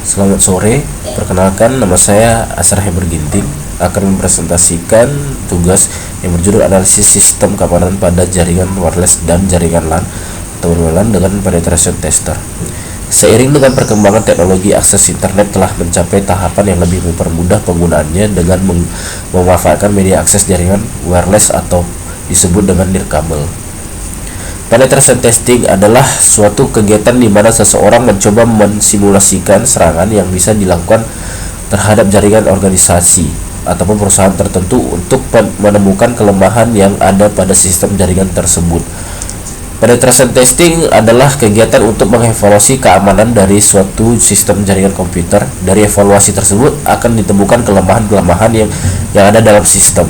Selamat sore, perkenalkan nama saya Asrah Ginting akan mempresentasikan tugas yang berjudul analisis sistem keamanan pada jaringan wireless dan jaringan LAN atau WLAN dengan penetration tester. Seiring dengan perkembangan teknologi akses internet telah mencapai tahapan yang lebih mempermudah penggunaannya dengan memanfaatkan media akses jaringan wireless atau disebut dengan nirkabel. Penetration testing adalah suatu kegiatan di mana seseorang mencoba mensimulasikan serangan yang bisa dilakukan terhadap jaringan organisasi ataupun perusahaan tertentu untuk menemukan kelemahan yang ada pada sistem jaringan tersebut. Penetration testing adalah kegiatan untuk mengevaluasi keamanan dari suatu sistem jaringan komputer. Dari evaluasi tersebut akan ditemukan kelemahan-kelemahan yang ada dalam sistem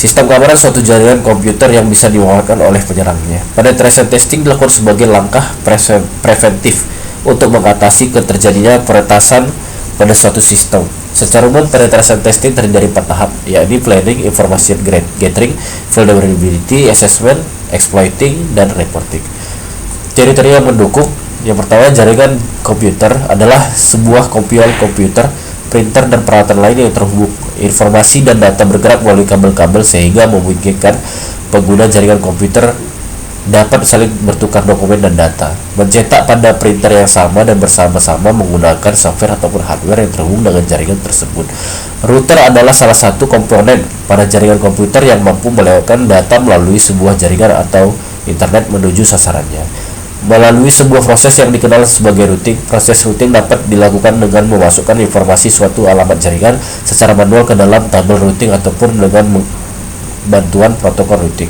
keamanan suatu jaringan komputer yang bisa dimanfaatkan oleh penyerangnya. Penetration testing dilakukan sebagai langkah preventif untuk mengatasi terjadinya peretasan pada suatu sistem. Secara umum, penetration testing terdiri dari 4 tahap, yakni planning, information gathering, vulnerability assessment, exploiting, dan reporting. Ciri-ciri yang mendukung: yang pertama, jaringan komputer adalah sebuah komputer, printer, dan peralatan lain yang terhubung. Informasi dan data bergerak melalui kabel-kabel sehingga memungkinkan pengguna jaringan komputer dapat saling bertukar dokumen dan data, mencetak pada printer yang sama dan bersama-sama menggunakan software ataupun hardware yang terhubung dengan jaringan tersebut. Router adalah salah satu komponen pada jaringan komputer yang mampu melewatkan data melalui sebuah jaringan atau internet menuju sasarannya. Melalui sebuah proses yang dikenal sebagai routing, proses routing dapat dilakukan dengan memasukkan informasi suatu alamat jaringan secara manual ke dalam tabel routing ataupun dengan bantuan protokol routing.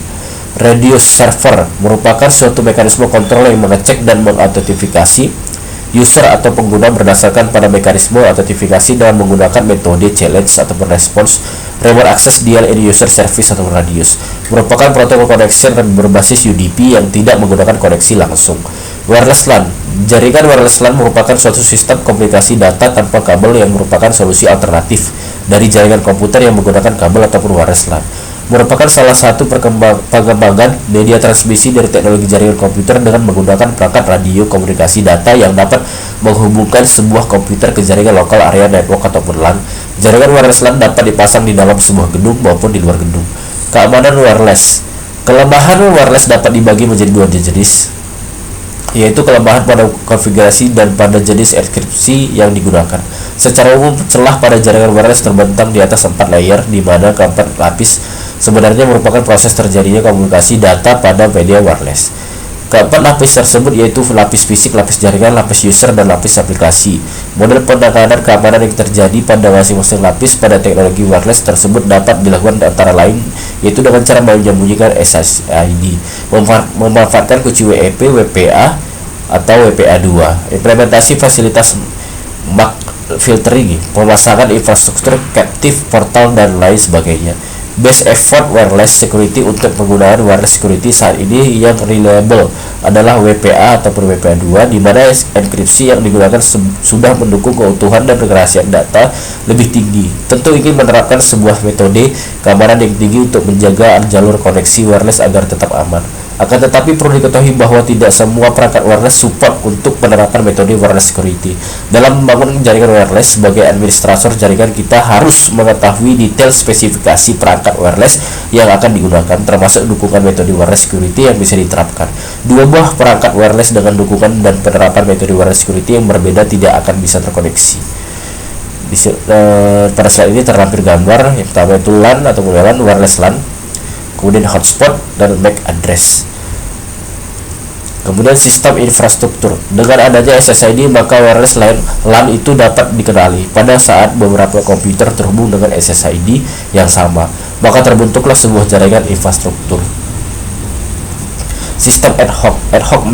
Radius server merupakan suatu mekanisme kontrol yang mengecek dan mengautentikasi user atau pengguna berdasarkan pada mekanisme autentifikasi dengan menggunakan metode challenge ataupun response. Remote access DLN user service atau radius merupakan protokol connection berbasis UDP yang tidak menggunakan koneksi langsung. Wireless LAN, jaringan wireless LAN merupakan suatu sistem komunikasi data tanpa kabel yang merupakan solusi alternatif dari jaringan komputer yang menggunakan kabel ataupun wireless LAN. Merupakan salah satu pengembangan media transmisi dari teknologi jaringan komputer dengan menggunakan perangkat radio komunikasi data yang dapat menghubungkan sebuah komputer ke jaringan lokal area network ataupun LAN. Jaringan wireless LAN dapat dipasang di dalam sebuah gedung maupun di luar gedung. Keamanan wireless. Kelemahan wireless dapat dibagi menjadi 2 jenis, yaitu kelemahan pada konfigurasi dan pada jenis enkripsi yang digunakan. Secara umum, celah pada jaringan wireless terbentang di atas 4 layer, di mana keempat lapis sebenarnya merupakan proses terjadinya komunikasi data pada media wireless. Keempat lapis tersebut yaitu lapis fisik, lapis jaringan, lapis user, dan lapis aplikasi. Model penanganan keamanan yang terjadi pada masing-masing lapis pada teknologi wireless tersebut dapat dilakukan antara lain yaitu dengan cara menyembunyikan SSID, memanfaatkan kunci WEP, WPA, atau WPA2, implementasi fasilitas MAC filtering, pemasangan infrastruktur captive portal, dan lain sebagainya. Best effort wireless security. Untuk penggunaan wireless security saat ini yang reliable adalah WPA ataupun WPA2, di mana enkripsi yang digunakan sudah mendukung keutuhan dan kerahasiaan data lebih tinggi. Tentu ingin menerapkan sebuah metode keamanan yang tinggi untuk menjaga jalur koneksi wireless agar tetap aman. Akan tetapi perlu diketahui bahwa tidak semua perangkat wireless support untuk penerapan metode wireless security. Dalam membangun jaringan wireless, sebagai administrator jaringan kita harus mengetahui detail spesifikasi perangkat wireless yang akan digunakan, termasuk dukungan metode wireless security yang bisa diterapkan. 2 buah perangkat wireless dengan dukungan dan penerapan metode wireless security yang berbeda tidak akan bisa terkoneksi. Pada slide ini terdampir gambar. Yang pertama itu LAN atau WLAN, wireless LAN, kemudian hotspot dan MAC address. Kemudian sistem infrastruktur. Dengan adanya SSID, maka wireless LAN itu dapat dikenali. Pada saat beberapa komputer terhubung dengan SSID yang sama, maka terbentuklah sebuah jaringan infrastruktur. Sistem ad hoc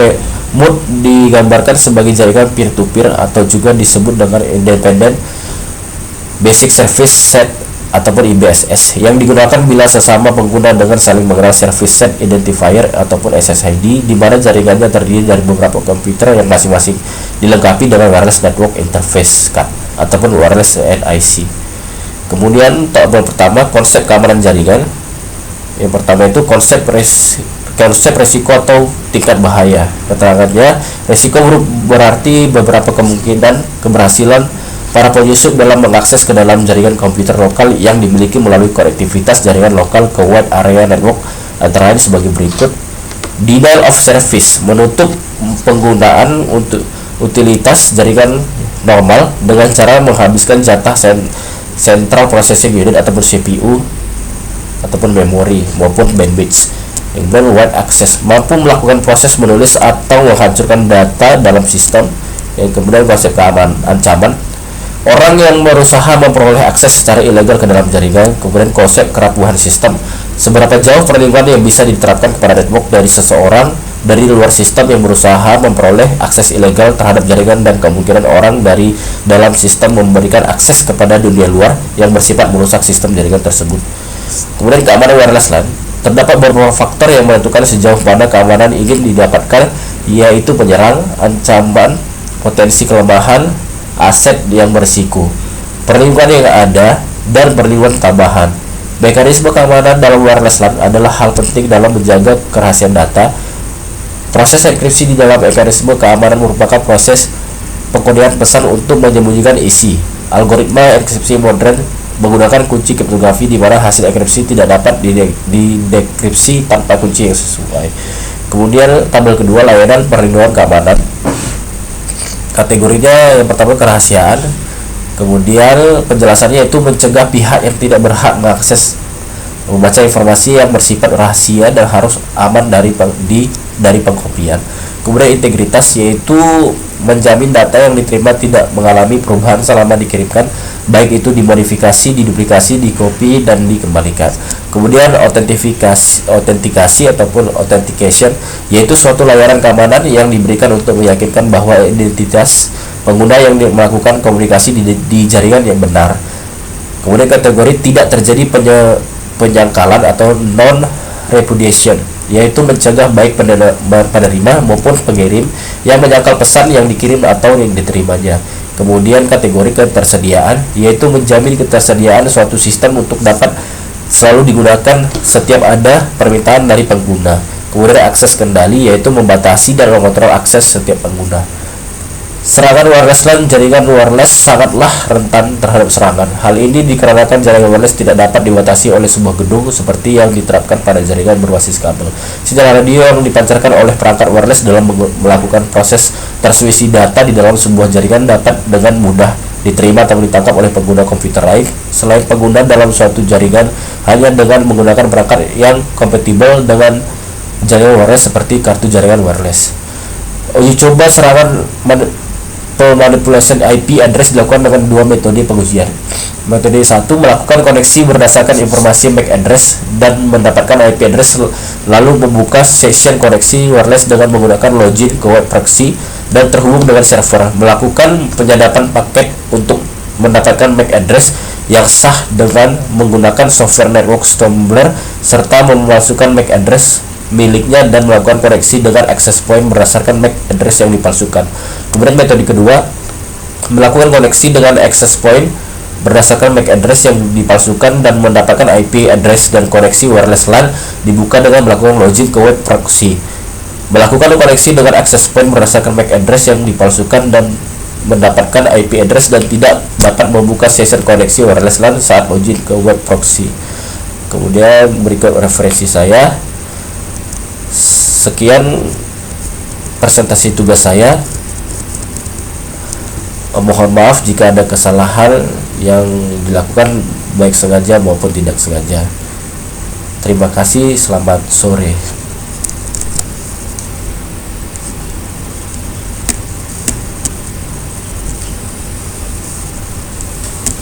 mode digambarkan sebagai jaringan peer-to-peer atau juga disebut dengan Independent Basic Service Set ataupun IBSS, yang digunakan bila sesama pengguna dengan saling mengenal service set identifier ataupun SSID, di mana jaringannya terdiri dari beberapa komputer yang masing-masing dilengkapi dengan wireless network interface card ataupun wireless NIC. Kemudian tabel pertama, konsep keamanan jaringan. Yang pertama itu konsep konsep resiko atau tingkat bahaya. Keterangannya, resiko berarti beberapa kemungkinan keberhasilan para penyusup dalam mengakses ke dalam jaringan komputer lokal yang dimiliki melalui konektivitas jaringan lokal ke wide area network, antara lain sebagai berikut. Denial of service, menutup penggunaan untuk utilitas jaringan normal dengan cara menghabiskan jatah Central Processing Unit ataupun CPU ataupun memori maupun bandwidth. Kemudian wide access, mampu melakukan proses menulis atau menghancurkan data dalam sistem. Yang kemudian konsep ancaman, orang yang berusaha memperoleh akses secara ilegal ke dalam jaringan. Kemudian konsep kerapuhan sistem, seberapa jauh perlindungan yang bisa diterapkan kepada network dari seseorang dari luar sistem yang berusaha memperoleh akses ilegal terhadap jaringan, dan kemungkinan orang dari dalam sistem memberikan akses kepada dunia luar yang bersifat merusak sistem jaringan tersebut. Kemudian keamanan wireless LAN, terdapat beberapa faktor yang menentukan sejauh mana keamanan ingin didapatkan, yaitu penyerang, ancaman, potensi kelemahan, aset yang berisiko, perlindungan yang ada, dan perlindungan tambahan. Mekanisme keamanan dalam wireless LAN adalah hal penting dalam menjaga kerahasiaan data. Proses enkripsi di dalam mekanisme keamanan merupakan proses pengkodean pesan untuk menyembunyikan isi. Algoritma enkripsi modern menggunakan kunci kriptografi di mana hasil enkripsi tidak dapat didekripsi tanpa kunci yang sesuai. Kemudian tabel kedua, layanan perlindungan keamanan. Kategorinya yang pertama kerahasiaan, kemudian penjelasannya itu mencegah pihak yang tidak berhak mengakses membaca informasi yang bersifat rahasia dan harus aman dari pengkopian. Kemudian integritas, yaitu menjamin data yang diterima tidak mengalami perubahan selama dikirimkan, baik itu dimodifikasi, diduplikasi, dikopi, dan dikembalikan. Kemudian autentikasi ataupun authentication, yaitu suatu layanan keamanan yang diberikan untuk meyakinkan bahwa identitas pengguna yang melakukan komunikasi di jaringan yang benar. Kemudian kategori tidak terjadi penyangkalan atau non-repudiation, yaitu mencegah baik penerima maupun pengirim yang menyangkal pesan yang dikirim atau yang diterimanya. Kemudian kategori ketersediaan, yaitu menjamin ketersediaan suatu sistem untuk dapat selalu digunakan setiap ada permintaan dari pengguna. Kemudian akses kendali, yaitu membatasi dan mengontrol akses setiap pengguna. Serangan wireless LAN, jaringan wireless sangatlah rentan terhadap serangan. Hal ini dikarenakan jaringan wireless tidak dapat dibatasi oleh sebuah gedung seperti yang diterapkan pada jaringan berbasis kabel. Sinyal radio yang dipancarkan oleh perangkat wireless dalam melakukan proses transmisi data di dalam sebuah jaringan dapat dengan mudah diterima atau ditangkap oleh pengguna komputer lain selain pengguna dalam suatu jaringan hanya dengan menggunakan perangkat yang kompatibel dengan jaringan wireless seperti kartu jaringan wireless. Uji coba serangan pemanipulasi IP address dilakukan dengan dua metode pengujian. Metode 1, melakukan koneksi berdasarkan informasi MAC address dan mendapatkan IP address, lalu membuka session koneksi wireless dengan menggunakan login ke web proxy dan terhubung dengan server. Melakukan penyadapan paket untuk mendapatkan MAC address yang sah dengan menggunakan software network Stumbler serta memasukkan MAC address miliknya dan melakukan koneksi dengan access point berdasarkan MAC address yang dipalsukan. Kemudian metode kedua, melakukan koneksi dengan access point berdasarkan MAC address yang dipalsukan dan mendapatkan IP address dan koneksi wireless LAN dibuka dengan melakukan login ke web proxy. Melakukan koneksi dengan access point berdasarkan MAC address yang dipalsukan dan mendapatkan IP address dan tidak dapat membuka session koneksi wireless LAN saat login ke web proxy. Kemudian berikut referensi saya. Sekian presentasi tugas saya. Mohon maaf jika ada kesalahan yang dilakukan baik sengaja maupun tidak sengaja. Terima kasih, selamat sore.